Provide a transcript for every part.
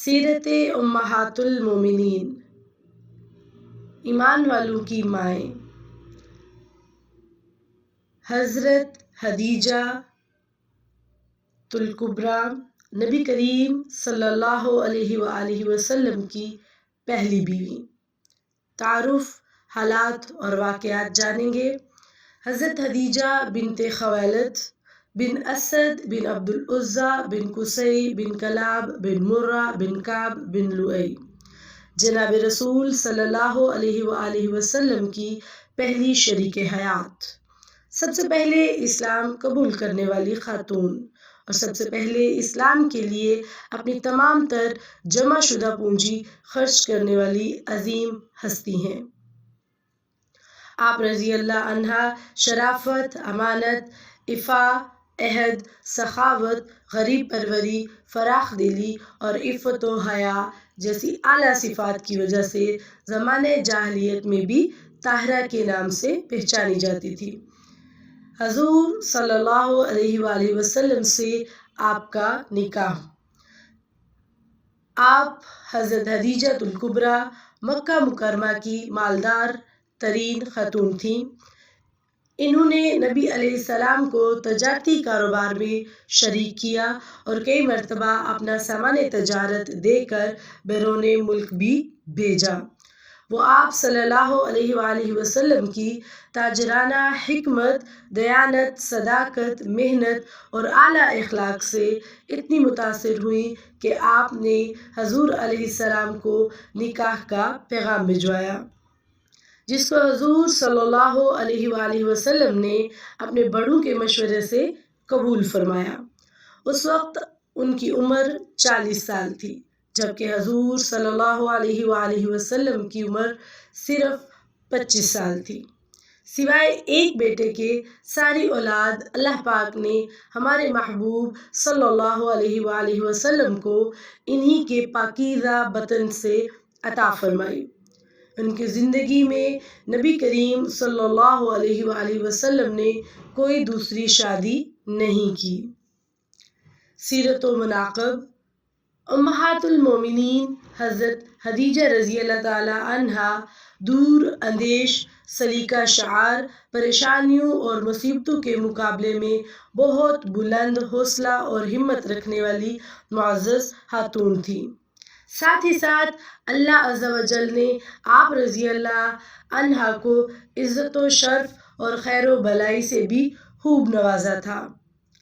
سیرت امہات المومنین، ایمان والوں کی مائیں، حضرت خدیجہ الکبریٰ نبی کریم صلی اللہ علیہ وآلہ وسلم کی پہلی بیوی۔ تعارف، حالات اور واقعات جانیں گے۔ حضرت خدیجہ بنت خویلد بن اسد بن عبد العزیٰ بن قصی بن کلاب بن مرہ بن کعب بن لؤی، جناب رسول صلی اللہ علیہ وآلہ وسلم کی پہلی شریک حیات، سب سے پہلے اسلام قبول کرنے والی خاتون اور سب سے پہلے اسلام کے لیے اپنی تمام تر جمع شدہ پونجی خرچ کرنے والی عظیم ہستی ہیں۔ آپ رضی اللہ عنہا شرافت، امانت، عفاف، عہد، سخاوت، غریب پروری، فراخ دلی اور عفت و حیا جیسی اعلیٰ صفات کی وجہ سے زمانۂ جاہلیت میں بھی طاہرہ کے نام سے پہچانی جاتی تھی۔ حضور صلی اللہ علیہ وآلہ وسلم سے آپ کا نکاح۔ آپ حضرت خدیجہ الکبریٰ مکہ مکرمہ کی مالدار ترین خاتون تھیں۔ انہوں نے نبی علیہ السلام کو تجارتی کاروبار میں شریک کیا اور کئی مرتبہ اپنا سامان تجارت دے کر بیرون ملک بھی بھیجا۔ وہ آپ صلی اللہ علیہ وآلہ وسلم کی تاجرانہ حکمت، دیانت، صداقت، محنت اور اعلیٰ اخلاق سے اتنی متاثر ہوئیں کہ آپ نے حضور علیہ السلام کو نکاح کا پیغام بھجوایا، جس کو حضور صلی اللہ علیہ وآلہ وسلم نے اپنے بڑوں کے مشورے سے قبول فرمایا۔ اس وقت ان کی عمر 40 سال تھی، جبکہ حضور صلی اللہ علیہ وآلہ وسلم کی عمر صرف 25 سال تھی۔ سوائے ایک بیٹے کے ساری اولاد اللہ پاک نے ہمارے محبوب صلی اللہ علیہ وآلہ وسلم کو انہی کے پاکیزہ بطن سے عطا فرمائی۔ ان کی زندگی میں نبی کریم صلی اللہ علیہ وآلہ وسلم نے کوئی دوسری شادی نہیں کی۔ سیرت و مناقب۔ امہات المومنین حضرت خدیجہ رضی اللہ تعالی عنہا دور اندیش، سلیقہ شعار، پریشانیوں اور مصیبتوں کے مقابلے میں بہت بلند حوصلہ اور ہمت رکھنے والی معزز خاتون تھیں۔ ساتھ ہی ساتھ اللہ عز و جل نے آپ رضی اللہ عنہا کو عزت و شرف اور خیر و بھلائی سے بھی خوب نوازا تھا۔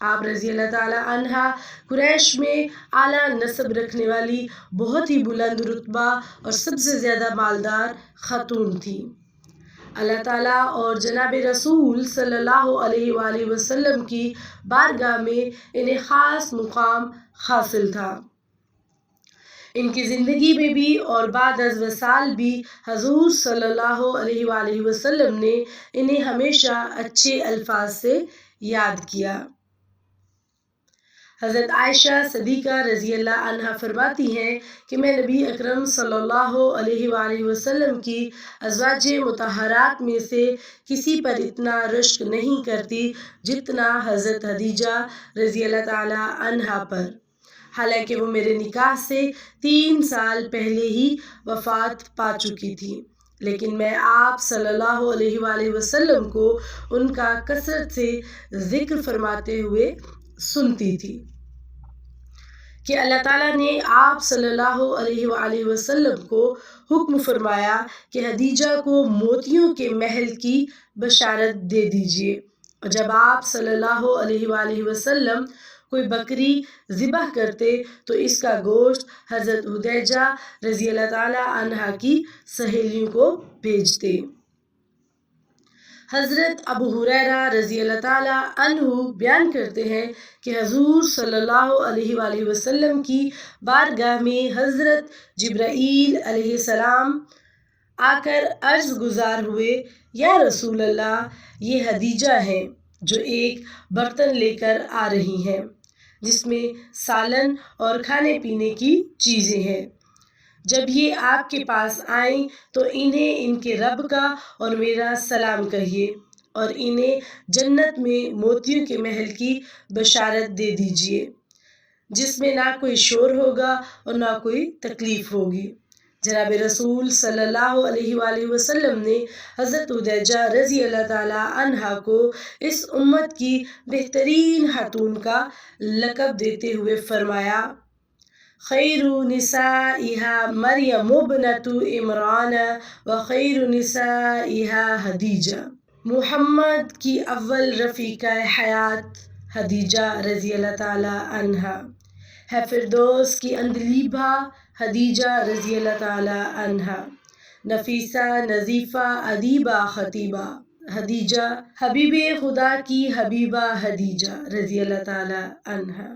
آپ رضی اللہ تعالی عنہا قریش میں اعلیٰ نسب رکھنے والی بہت ہی بلند رتبہ اور سب سے زیادہ مالدار خاتون تھیں۔ اللہ تعالیٰ اور جناب رسول صلی اللہ علیہ وآلہ وسلم کی بارگاہ میں انہیں خاص مقام حاصل تھا۔ ان کی زندگی میں بھی اور بعد از وصال بھی حضور صلی اللہ علیہ وآلہ وسلم نے انہیں ہمیشہ اچھے الفاظ سے یاد کیا۔ حضرت عائشہ صدیقہ رضی اللہ عنہا فرماتی ہیں کہ میں نبی اکرم صلی اللہ علیہ وآلہ وسلم کی ازواج مطہرات میں سے کسی پر اتنا رشک نہیں کرتی جتنا حضرت خدیجہ رضی اللہ تعالی عنہا پر، حالانکہ وہ میرے نکاح سے 3 سال پہلے ہی وفات پا چکی تھی، لیکن میں آپ صلی اللہ علیہ وآلہ وسلم کو ان کا کثرت سے ذکر فرماتے ہوئے سنتی تھی کہ اللہ تعالیٰ نے آپ صلی اللہ علیہ وآلہ وسلم کو حکم فرمایا کہ خدیجہ کو موتیوں کے محل کی بشارت دے دیجیے، اور جب آپ صلی اللہ علیہ وآلہ وسلم کوئی بکری ذبح کرتے تو اس کا گوشت حضرت خدیجہ رضی اللہ تعالی عنہا کی سہیلیوں کو بھیجتے۔ حضرت ابو ہریرہ رضی اللہ تعالی عنہ بیان کرتے ہیں کہ حضور صلی اللہ علیہ وآلہ وسلم کی بارگاہ میں حضرت جبرائیل علیہ السلام آ کر عرض گزار ہوئے، یا رسول اللہ، یہ خدیجہ ہیں جو ایک برتن لے کر آ رہی ہیں جس میں سالن اور کھانے پینے کی چیزیں ہیں۔ جب یہ آپ کے پاس آئیں تو انہیں ان کے رب کا اور میرا سلام کہیے، اور انہیں جنت میں موتیوں کے محل کی بشارت دے دیجیے۔ جس میں نہ کوئی شور ہوگا اور نہ کوئی تکلیف ہوگی۔ جناب رسول صلی اللہ علیہ وآلہ وسلم نے حضرت عدیجہ رضی اللہ تعالیٰ عنہا کو اس امت کی بہترین خاتون کا لقب دیتے ہوئے فرمایا: خیر نسائها مریم ابنۃ عمران و خیر نسائها خدیجہ۔ محمد کی اول رفیقہ حیات خدیجہ رضی اللہ تعالیٰ عنہا ہے، فردوس کی اندلیبہ خدیجہ رضی اللہ تعالیٰ عنہا، نفیسہ نظیفہ ادیبہ خطیبہ خدیجہ، حبیب خدا کی حبیبہ خدیجہ رضی اللہ تعالیٰ عنہا۔